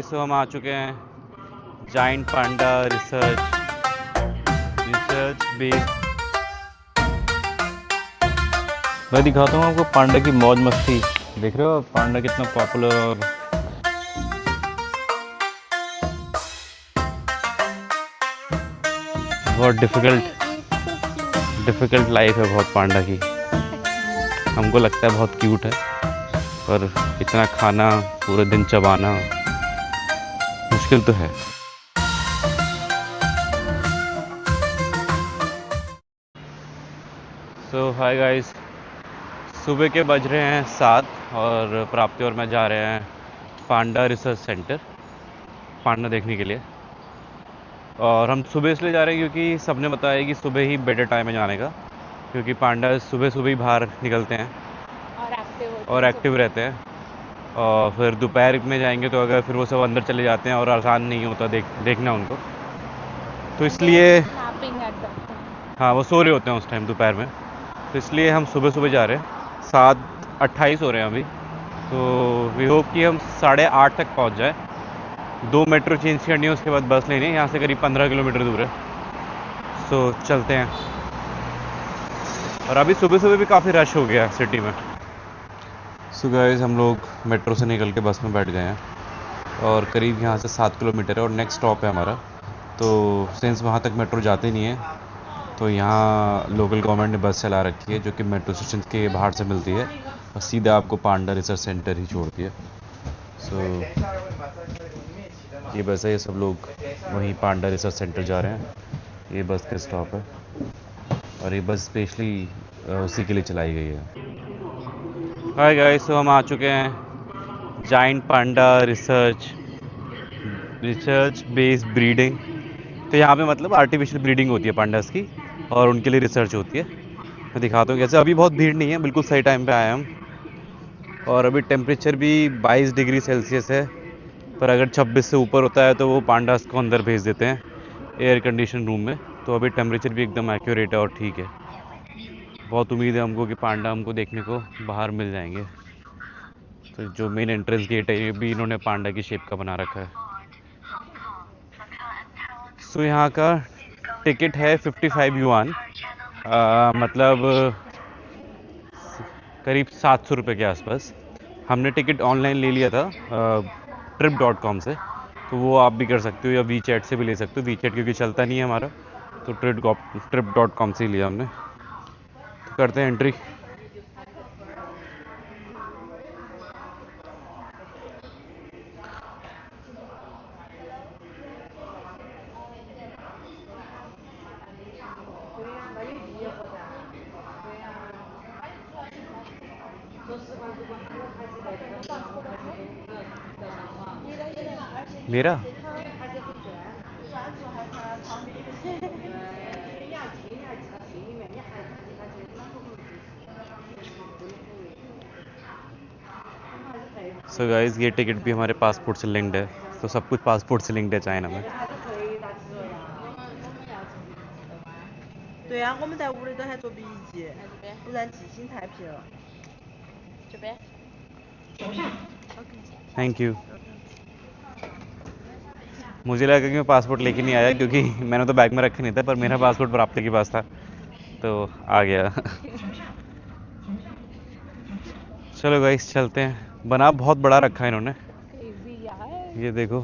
सो हम आ चुके हैं जाइंट पांडा रिसर्च बेस्ड। मैं दिखाता हूँ आपको पांडा की मौज मस्ती। देख रहे हो पांडा कितना पॉपुलर और बहुत डिफ़िकल्ट लाइफ है बहुत पांडा की। हमको लगता है बहुत क्यूट है, पर इतना खाना, पूरे दिन चबाना मुश्किल तो है। सो हाय गाइस, सुबह के बज रहे हैं 7 और प्राप्ति और मैं जा रहे हैं पांडा रिसर्च सेंटर पांडा देखने के लिए। और हम सुबह इसलिए जा रहे हैं क्योंकि सबने बताया कि सुबह ही बेटर टाइम है जाने का, क्योंकि पांडा सुबह सुबह ही बाहर निकलते हैं और एक्टिव रहते हैं। और फिर दोपहर में जाएंगे तो अगर फिर वो सब अंदर चले जाते हैं और आसान नहीं होता देखना उनको, तो इसलिए हाँ वो सो रहे होते हैं उस टाइम दोपहर में, तो इसलिए हम सुबह सुबह जा रहे हैं। 7:28 हो रहे हैं अभी, तो वी होप कि हम 8:30 तक पहुंच जाए। 2 मेट्रो चेंज करनी है, उसके बाद बस लेनी है। यहाँ से करीब 15 किलोमीटर दूर है, सो चलते हैं। और अभी सुबह सुबह भी काफ़ी रश हो गया है सिटी में। सो गाइस, हम लोग मेट्रो से निकल के बस में बैठ गए हैं और करीब यहाँ से 7 किलोमीटर है और नेक्स्ट स्टॉप है हमारा। तो सिंस वहाँ तक मेट्रो जाते नहीं है, तो यहाँ लोकल गवर्नमेंट ने बस चला रखी है जो कि मेट्रो स्टेशन के बाहर से मिलती है और सीधा आपको पांडा रिसर्च सेंटर ही छोड़ती है। सो ये बस है, ये सब लोग वहीं पांडा रिसर्च सेंटर जा रहे हैं। ये बस का स्टॉप है और ये बस स्पेशली उसी के लिए चलाई गई है। हाय गाइस, तो हम आ चुके हैं giant panda research based breeding. तो यहाँ पे मतलब आर्टिफिशियल ब्रीडिंग होती है पांडास की और उनके लिए रिसर्च होती है। मैं दिखाता हूँ कैसे। अभी बहुत भीड़ नहीं है, बिल्कुल सही टाइम पे आए हम। और अभी टेम्परेचर भी 22 डिग्री सेल्सियस है, पर अगर 26 से ऊपर होता है तो वो पांडास को अंदर भेज देते हैं एयर कंडीशन रूम में। तो अभी टेम्परेचर भी एकदम एक्यूरेट है और ठीक है। बहुत उम्मीद है हमको कि पांडा हमको देखने को बाहर मिल जाएंगे। तो जो मेन एंट्रेंस गेट है ये भी इन्होंने पांडा की शेप का बना रखा है। सो यहाँ का टिकट है 55 युआन, मतलब करीब 700 रुपये के आसपास। हमने टिकट ऑनलाइन ले लिया था trip.com से, तो वो आप भी कर सकते हो या वीचैट से भी ले सकते हो। वीचैट क्योंकि चलता नहीं है हमारा, तो trip.com से ही लिया हमने। तो करते हैं एंट्री। मेरा सो गाइस, ये टिकट भी हमारे पासपोर्ट से लिंक्ड है, तो सब कुछ पासपोर्ट से लिंक्ड है चाइना में। 对呀、我们在屋里都还做笔记，不然记性太皮了。这边。थैंक यू। मुझे लगा कि मैं पासपोर्ट लेके नहीं आया, क्योंकि मैंने तो बैग में रखा नहीं था, पर मेरा पासपोर्ट प्राप्ति के पास था तो आ गया। चलो गाइस चलते हैं। बना बहुत बड़ा रखा है इन्होंने, ये देखो।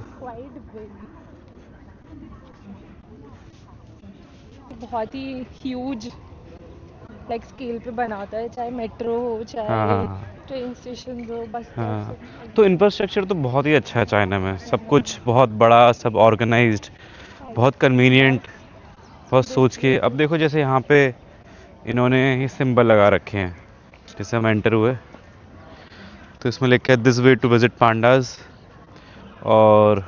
बहुत ही ह्यूज लाइक स्केल पे बनाता है, चाहे मेट्रो हो चाहे हाँ ट्रेन स्टेशन हो, बस हाँ, तो इंफ्रास्ट्रक्चर तो बहुत ही अच्छा है चाइना में। सब कुछ बहुत बड़ा, सब ऑर्गेनाइज्ड, बहुत कन्वीनियंट, बहुत सोच के। अब देखो जैसे यहाँ पे इन्होंने ये सिंबल लगा रखे हैं, जैसे हम एंटर हुए तो इसमें लिखा है this way to visit pandas. और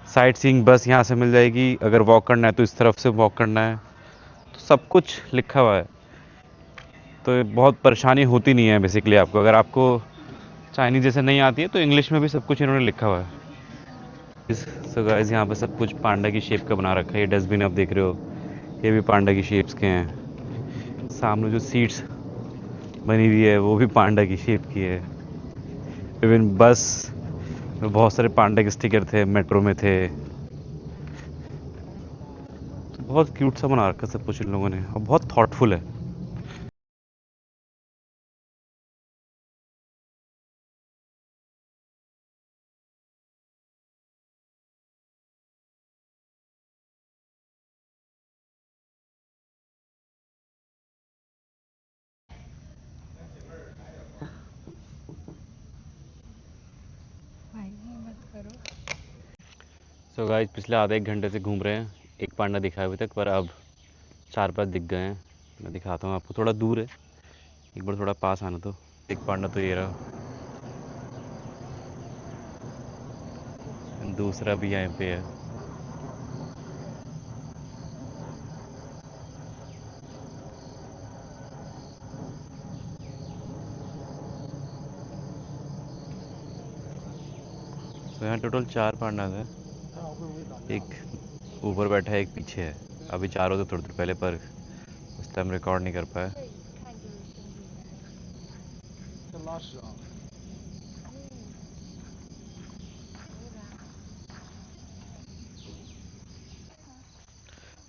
साइट सीइंग बस यहाँ से मिल जाएगी, अगर वॉक करना है तो इस तरफ से वॉक करना है, तो सब कुछ लिखा हुआ है। तो ये बहुत परेशानी होती नहीं है बेसिकली आपको। अगर आपको चाइनीज जैसे नहीं आती है तो इंग्लिश में भी सब कुछ इन्होंने लिखा हुआ है। सो गाइस, यहाँ पे सब कुछ पांडा की शेप का बना रखा है। ये डस्टबिन आप देख रहे हो, ये भी पांडा की शेप्स के हैं। सामने जो सीट्स बनी हुई है वो भी पांडा की शेप की है। इवन बस बहुत सारे पांडा के स्टिकर थे, मेट्रो में थे। तो बहुत क्यूट सा बना रखा सब कुछ इन लोगों ने, और बहुत थॉटफुल है। भाई मत करो। सो गाइस, पिछले आधे एक घंटे से घूम रहे हैं, एक पांडा दिखा अभी तक, पर अब 4-5 दिख गए हैं। मैं दिखाता हूँ आपको, थोड़ा दूर है, एक बार थोड़ा पास आना। तो एक पांडा तो ये रहा, दूसरा भी यहाँ पे है। तो यहाँ टोटल 4 पांडाज हैं। एक ऊपर बैठा है, एक पीछे है। अभी 4 होते थोड़ी देर पहले, पर उस टाइम रिकॉर्ड नहीं कर पाया।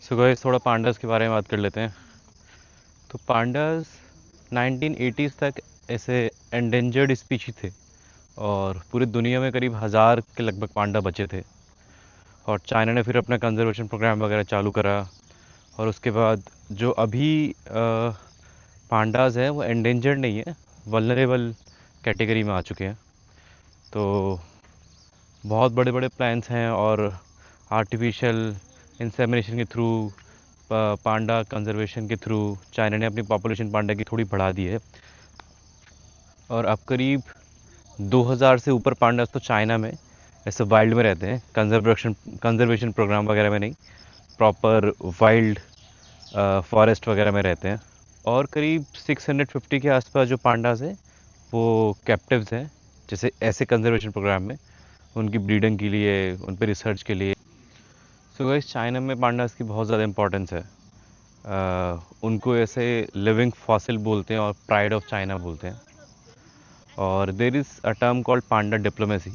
सो गाइस, थोड़ा पांडास के बारे में बात कर लेते हैं। तो पांडास 1980s तक ऐसे एंडेंजर्ड स्पीशी थे, और पूरी दुनिया में करीब 1000 के लगभग पांडा बचे थे। और चाइना ने फिर अपना कंजर्वेशन प्रोग्राम वगैरह चालू करा, और उसके बाद जो अभी पांडास हैं वो एंडेंजर्ड नहीं है, वल्नरेबल कैटेगरी में आ चुके हैं। तो बहुत बड़े बड़े प्लान्स हैं, और आर्टिफिशियल इंसेमिनेशन के थ्रू, पांडा कंजर्वेशन के थ्रू चाइना ने अपनी पॉपुलेशन पांडा की थोड़ी बढ़ा दी है। और अब करीब 2000 से ऊपर पांडास तो चाइना में ऐसे वाइल्ड में रहते हैं, कंजर्वेशन प्रोग्राम वगैरह में नहीं, प्रॉपर वाइल्ड फॉरेस्ट वगैरह में रहते हैं। और करीब 650 के आसपास जो पांडास हैं वो कैप्टिव्स हैं, जैसे ऐसे कंजर्वेशन प्रोग्राम में उनकी ब्रीडिंग के लिए, उन पर रिसर्च के लिए। सो गाइस, चाइना में पांडास की बहुत ज़्यादा इंपॉर्टेंस है। उनको ऐसे लिविंग फॉसिल बोलते हैं, और प्राइड ऑफ चाइना बोलते हैं। और there is a term called Panda diplomacy.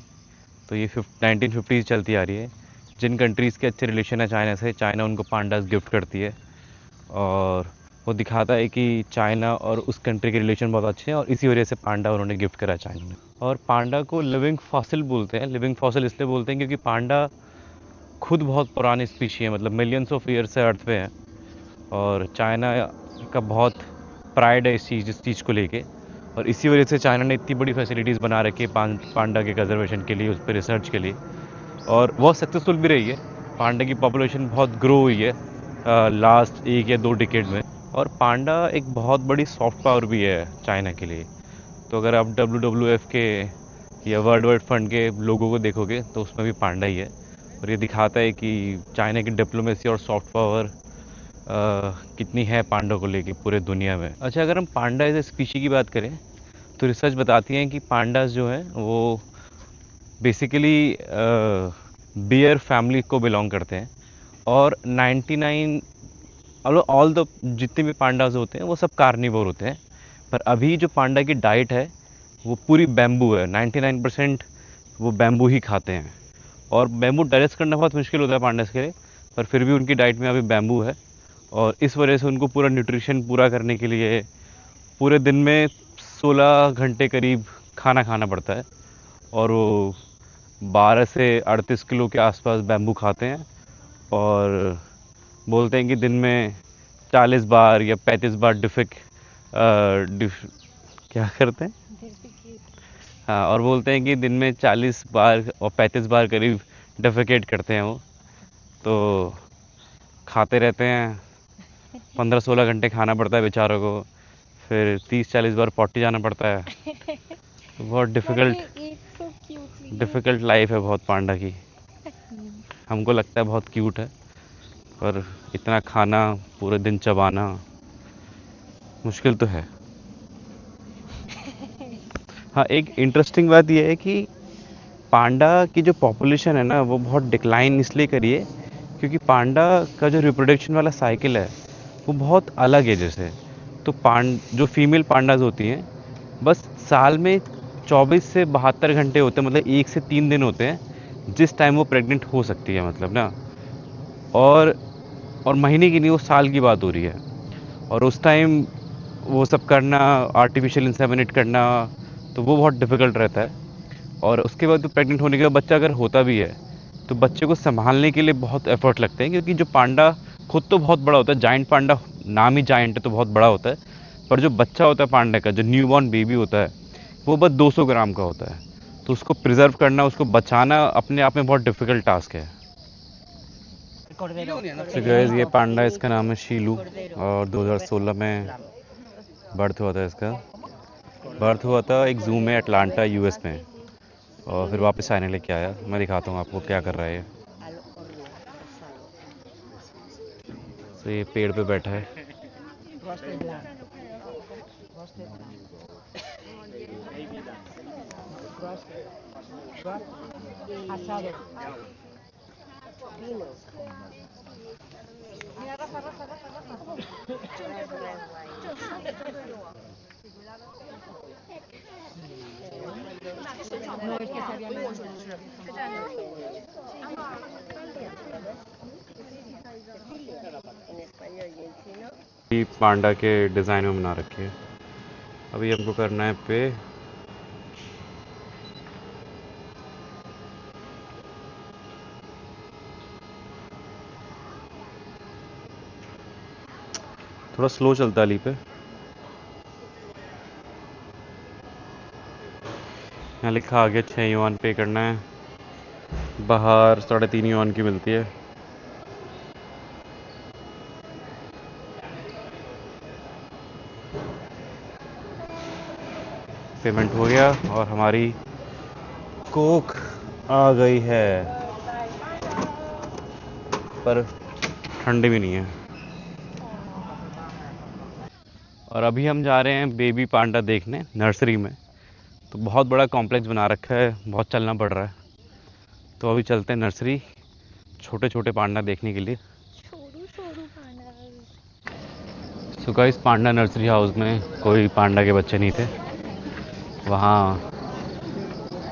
तो ये 1950 चलती आ रही है। जिन कंट्रीज़ के अच्छे रिलेशन है चाइना से, चाइना उनको पांडास गिफ्ट करती है, और वो दिखाता है कि चाइना और उस कंट्री के रिलेशन बहुत अच्छे हैं, और इसी वजह से पांडा उन्होंने गिफ्ट करा चाइना ने। और पांडा को लिविंग फॉसिल बोलते हैं। लिविंग फॉसिल इसलिए बोलते हैं क्योंकि पांडा खुद बहुत पुरानी स्पीशी है, मतलब मिलियंस ऑफ ईयर से अर्थ पे है। और चाइना का बहुत प्राइड है इस चीज़ को लेके, और इसी वजह से चाइना ने इतनी बड़ी फैसिलिटीज़ बना रखी है पांडा के कंजर्वेशन के लिए, उस पर रिसर्च के लिए, और बहुत सक्सेसफुल भी रही है। पांडा की पॉपुलेशन बहुत ग्रो हुई है लास्ट 1 या 2 डिकेड में। और पांडा एक बहुत बड़ी सॉफ्ट पावर भी है चाइना के लिए। तो अगर आप WWF के या वर्ल्ड वाइड फंड के लोगों को देखोगे तो उसमें भी पांडा ही है, और ये दिखाता है कि चाइना की डिप्लोमेसी और सॉफ्ट पावर कितनी है पांडा को लेके पूरे दुनिया में। अच्छा, अगर हम पांडा एज ए स्पीशी की बात करें तो रिसर्च बताती हैं कि पांडास जो हैं वो बेसिकली बियर फैमिली को बिलोंग करते हैं। और 99 ऑल द जितने भी पांडास होते हैं वो सब कार्निवोर होते हैं। पर अभी जो पांडा की डाइट है वो पूरी बैम्बू है, 99% वो बैम्बू ही खाते हैं। और बैम्बू डाइजेस्ट करना बहुत मुश्किल होता है पांडास के लिए, पर फिर भी उनकी डाइट में अभी बैम्बू है। और इस वजह से उनको पूरा न्यूट्रिशन पूरा करने के लिए पूरे दिन में 16 घंटे करीब खाना खाना पड़ता है, और वो 12 से 38 किलो के आसपास बैम्बू खाते हैं। और बोलते हैं कि दिन में 40 बार या 35 बार क्या करते हैं, हाँ, और बोलते हैं कि दिन में 40 बार और 35 बार करीब डेफिकेट करते हैं वो। तो खाते रहते हैं, 15-16 घंटे खाना पड़ता है बेचारों को, फिर 30-40 बार पॉटी जाना पड़ता है। तो बहुत डिफ़िकल्ट लाइफ है बहुत पांडा की। हमको लगता है बहुत क्यूट है, पर इतना खाना, पूरे दिन चबाना मुश्किल तो है। हाँ, एक इंटरेस्टिंग बात यह है कि पांडा की जो पॉपुलेशन है ना वो बहुत डिक्लाइन इसलिए करी है क्योंकि पांडा का जो रिप्रोडक्शन वाला साइकिल है वो बहुत अलग है। जैसे तो जो फीमेल पांडाज होती हैं बस साल में 24 से 72 घंटे होते हैं, मतलब 1 से 3 दिन होते हैं जिस टाइम वो प्रेग्नेंट हो सकती है, मतलब ना। और और महीने की नहीं, वो साल की बात हो रही है। और उस टाइम वो सब करना, आर्टिफिशियल इंसेमिनेट करना, तो वो बहुत डिफ़िकल्ट रहता है। और उसके बाद तो प्रेग्नेंट होने के बाद बच्चा अगर होता भी है तो बच्चे को संभालने के लिए बहुत एफर्ट लगते हैं, क्योंकि जो पांडा खुद तो बहुत बड़ा होता है, जाइंट पांडा, नाम ही जाइंट है तो बहुत बड़ा होता है। पर जो बच्चा होता है पांडा का, जो न्यूबॉर्न बेबी होता है, वो बस 200 ग्राम का होता है। तो उसको प्रिजर्व करना, उसको बचाना अपने आप में बहुत डिफ़िकल्ट टास्क है। तो गाइस, ये पांडा, इसका नाम है शीलू, और 2016 में बर्थ हुआ था इसका। बर्थ हुआ था एक ज़ू में, अटलांटा यूएस में, और फिर वापस चाइना लेके आया। मैं दिखाता हूँ आपको क्या कर रहा है ये। तो ये पेड़ पे बैठा है। ये पांडा के डिज़ाइन में बना रखे है। अभी हमको करना है पे। थोड़ा स्लो चलता है ली पे। यहाँ लिखा आगे 6 युआन पे करना है, बाहर 3.5 युआन की मिलती है। पेमेंट हो गया और हमारी कोक आ गई है, पर ठंडी भी नहीं है। और अभी हम जा रहे हैं बेबी पांडा देखने नर्सरी में। तो बहुत बड़ा कॉम्प्लेक्स बना रखा है, बहुत चलना पड़ रहा है। तो अभी चलते हैं नर्सरी छोटे छोटे पांडा देखने के लिए। सो गाइस, पांडा नर्सरी हाउस में कोई पांडा के बच्चे नहीं थे। वहाँ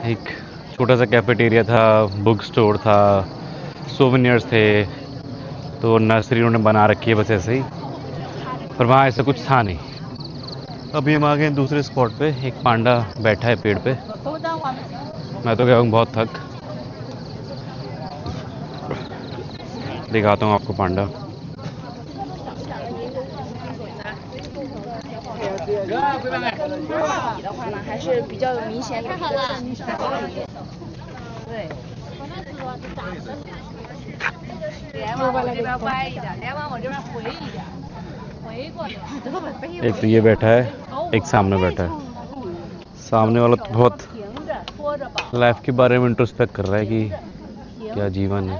एक छोटा सा कैफेटेरिया था, बुक स्टोर था, सोवेनियर्स थे। तो नर्सरी उन्होंने बना रखी है बस ऐसे ही, पर वहाँ ऐसा कुछ था नहीं। अभी हम आ गए दूसरे स्पॉट पे। एक पांडा बैठा है पेड़ पे। मैं तो गया हूँ बहुत थक। दिखाता हूँ आपको पांडा। 的话呢，还是比较有明显有一个大包里。对。脸往我这边歪一点，脸往我这边回一点，回过来。एक तो ये बैठा है, एक सामने बैठा है। सामने वाला तो बहुत लाइफ के बारे में इंट्रोस्पेक्ट कर रहा है कि क्या जीवन है।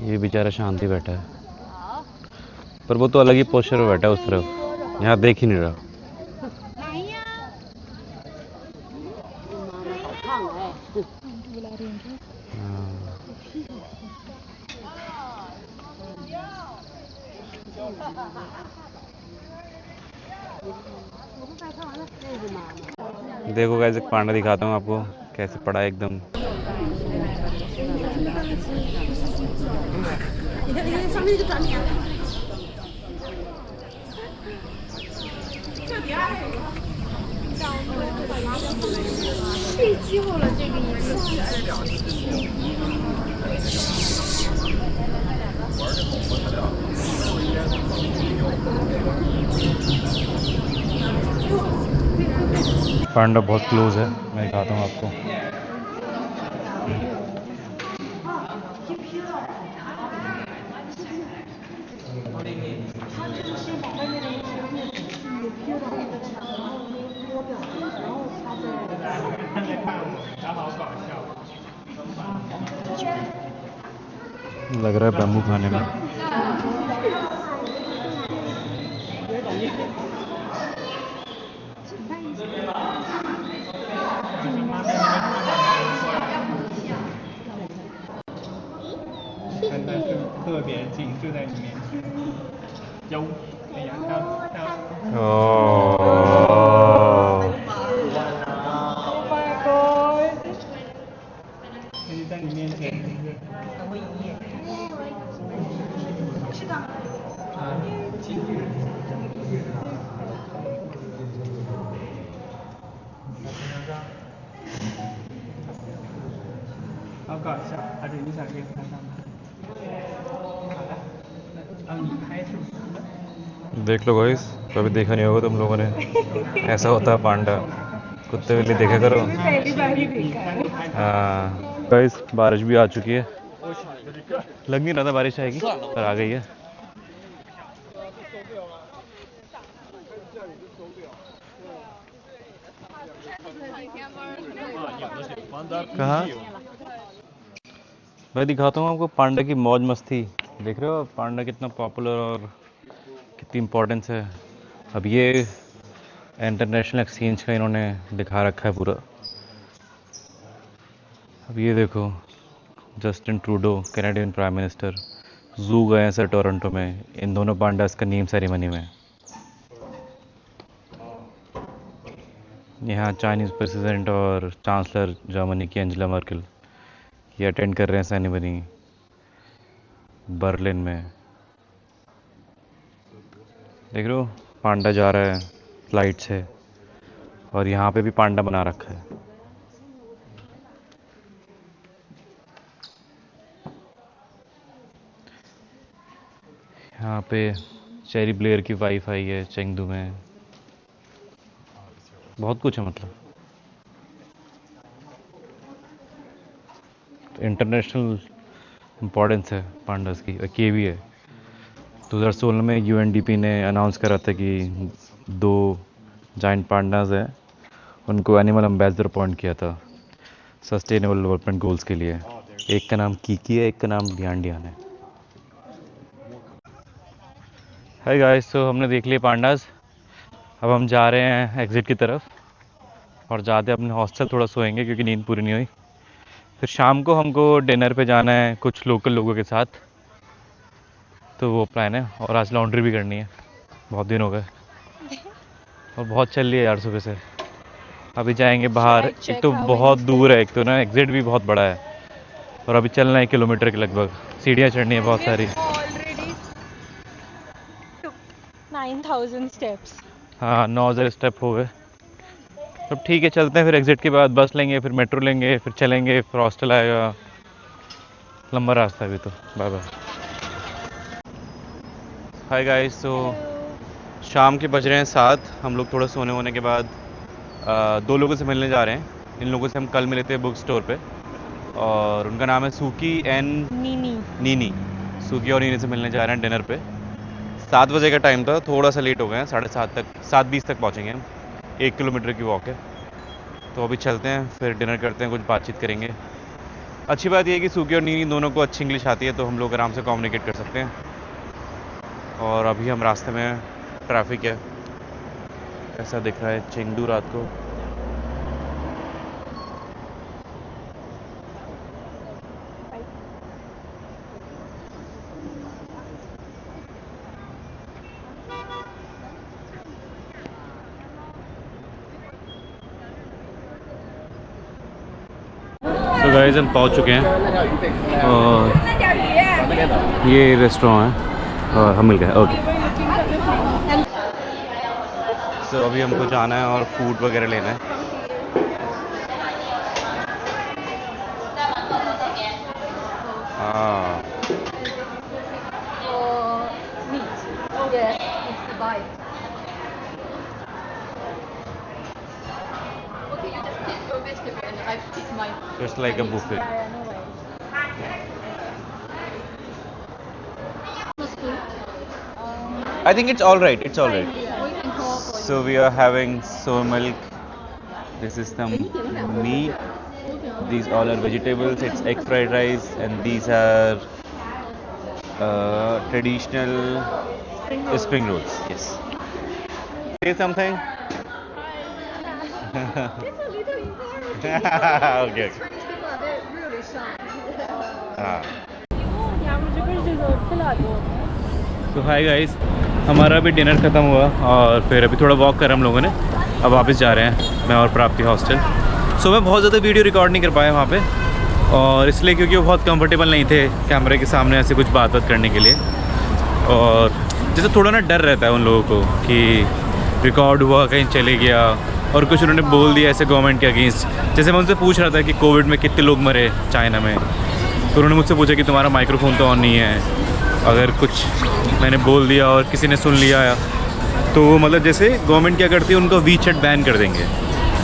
ये बेचारा शांति बैठा है, पर वो तो अलग ही पोस्चर में बैठा है उस तरफ, यहाँ देख ही नहीं रहा। देखो गाइस, एक पांडा दिखाता हूँ आपको कैसे पड़ा है एकदम। पांडा बहुत क्लोज है, मैं दिखाता हूँ आपको। लग रहा है बैम्बू खाने में। देख लो गाइस, कभी देखा नहीं होगा तुम लोगों ने, ऐसा होता है पांडा। कुत्ते बिल्ली देखा करो। पहली बार ही देखा है। हाँ गाइस, बारिश भी आ चुकी है। लग नहीं रहा था बारिश आएगी, पर आ गई है। कहाँ? मैं दिखाता हूँ आपको पांडा की मौज मस्ती। देख रहे हो पांडा कितना पॉपुलर और कितनी इम्पोर्टेंस है। अब ये इंटरनेशनल एक्सचेंज का इन्होंने दिखा रखा है पूरा। अब ये देखो, Justin Trudeau Canadian prime minister जू गए हैं सर टोरंटो में, इन दोनों पांडास का नेम सेरेमनी में। यहाँ चाइनीज़ प्रेसिडेंट और चांसलर जर्मनी की एंजेला मर्केल ये अटेंड कर रहे हैं सेरेमनी बर्लिन में। देख रहे हो पांडा जा रहा है फ्लाइट से, और यहाँ पे भी पांडा बना रखा है। यहाँ पे चेरी ब्लेयर की वाइफ आई है चेंगडू में। बहुत कुछ है मतलब। इंटरनेशनल इम्पोर्टेंस है पांडास की। और ये भी है 2016 में यूएनडीपी ने अनाउंस करा था कि 2 जाइंट पांडास हैं, उनको एनिमल एम्बेसडर अपॉइंट किया था सस्टेनेबल डेवलपमेंट गोल्स के लिए। एक का नाम कीकी है, एक का नाम डियान है। हाय गाइस, तो हमने देख लिए पांडास। अब हम जा रहे हैं एग्ज़िट की तरफ और जाते अपने हॉस्टल थोड़ा सोएंगे क्योंकि नींद पूरी नहीं हुई। फिर शाम को हमको डिनर पे जाना है कुछ लोकल लोगों के साथ, तो वो प्लान है। और आज लॉन्ड्री भी करनी है, बहुत दिन हो गए और बहुत चल रही है यार सुबह से। अभी जाएंगे बाहर। एक तो बहुत दूर है, एक तो ना एग्ज़िट भी बहुत बड़ा है, और अभी चलना है 1 किलोमीटर के लगभग। सीढ़ियाँ चढ़नी है बहुत सारी। Already 9000 steps. हाँ 9000 स्टेप हो गए। तब ठीक है, चलते हैं फिर। एग्ज़िट के बाद बस लेंगे, फिर मेट्रो लेंगे, फिर चलेंगे, फिर हॉस्टल आएगा। लंबा रास्ता है अभी तो। Bye bye. हाय गाइस, तो शाम के बज रहे हैं 7। हम लोग थोड़ा सोने होने के बाद 2 लोगों से मिलने जा रहे हैं। इन लोगों से हम कल मिले थे बुक स्टोर पे, और उनका नाम है सूकी एंड नीनी। सूकी और नीनी से मिलने जा रहे हैं डिनर पे। 7 बजे का टाइम था, थोड़ा सा लेट हो गए हैं, 7:30 तक, 7:20 तक पहुँचेंगे हम। 1 किलोमीटर की वॉक है, तो अभी चलते हैं, फिर डिनर करते हैं, कुछ बातचीत करेंगे। अच्छी बात यह है कि सूकी और नीनी दोनों को अच्छी इंग्लिश आती है, तो हम लोग आराम से कम्युनिकेट कर सकते हैं। और अभी हम रास्ते में, ट्रैफिक है, ऐसा दिख रहा है चेंगडू रात को। तो गाइस हम पहुंच चुके हैं और ये रेस्टोरेंट है और हम मिल गए। ओके, तो अभी हमको जाना है और फूड वगैरह लेना है। हाँ It's like a buffet. I think it's all right. It's all right. So we are having soy milk. This is some meat. These all are vegetables. It's egg fried rice, and these are traditional spring rolls. Yes. Say something. Okay. हाँ। मुझे कुछ dessert खिला दो। तो hi guys, हमारा भी dinner ख़त्म हुआ और फिर अभी थोड़ा वॉक करा हम लोगों ने। अब वापस जा रहे हैं मैं और प्राप्ति हॉस्टल। सो मैं बहुत ज़्यादा वीडियो रिकॉर्ड नहीं कर पाया वहाँ पे, और इसलिए क्योंकि वो बहुत कंफर्टेबल नहीं थे कैमरे के सामने ऐसे कुछ बात करने के लिए। और जैसे थोड़ा ना डर रहता है उन लोगों को कि रिकॉर्ड हुआ कहीं चले गया, और कुछ उन्होंने बोल दिया ऐसे गवर्नमेंट के अगेंस्ट। जैसे मैं उनसे पूछ रहा था कि कोविड में कितने लोग मरे चाइना में, तो उन्होंने मुझसे पूछा कि तुम्हारा माइक्रोफोन तो ऑन नहीं है, अगर कुछ मैंने बोल दिया और किसी ने सुन लिया तो मतलब जैसे गवर्नमेंट क्या करती है, उनको वीचैट बैन कर देंगे।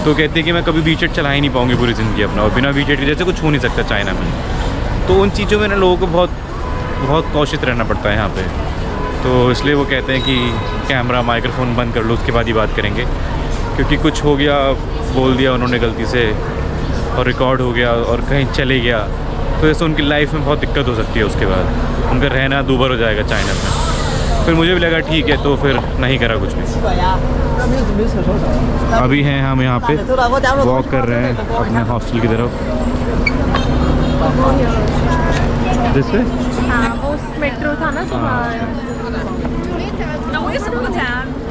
तो कहती है कि मैं कभी वीचैट चला ही नहीं पाऊंगी पूरी ज़िंदगी अपना, और बिना वीचैट के जैसे कुछ हो नहीं सकता चाइना में। तो उन चीज़ों में ना लोगों को बहुत कॉशियस रहना पड़ता है यहाँ पे। तो इसलिए वो कहते हैं कि कैमरा माइक्रोफोन बंद कर लो, उसके बाद ही बात करेंगे, क्योंकि कुछ हो गया, बोल दिया उन्होंने गलती से और रिकॉर्ड हो गया और कहीं चले गया, तो जैसे उनकी लाइफ में बहुत दिक्कत हो सकती है। उसके बाद उनका रहना दूभर हो जाएगा चाइना में। फिर मुझे भी लगा ठीक है, तो फिर नहीं करा कुछ भी। अभी हैं हम यहाँ पे वॉक कर रहे हैं अपने हॉस्टल की तरफ। जिससे हाँ वो मेट्रो था ना, तो那为什么不谈？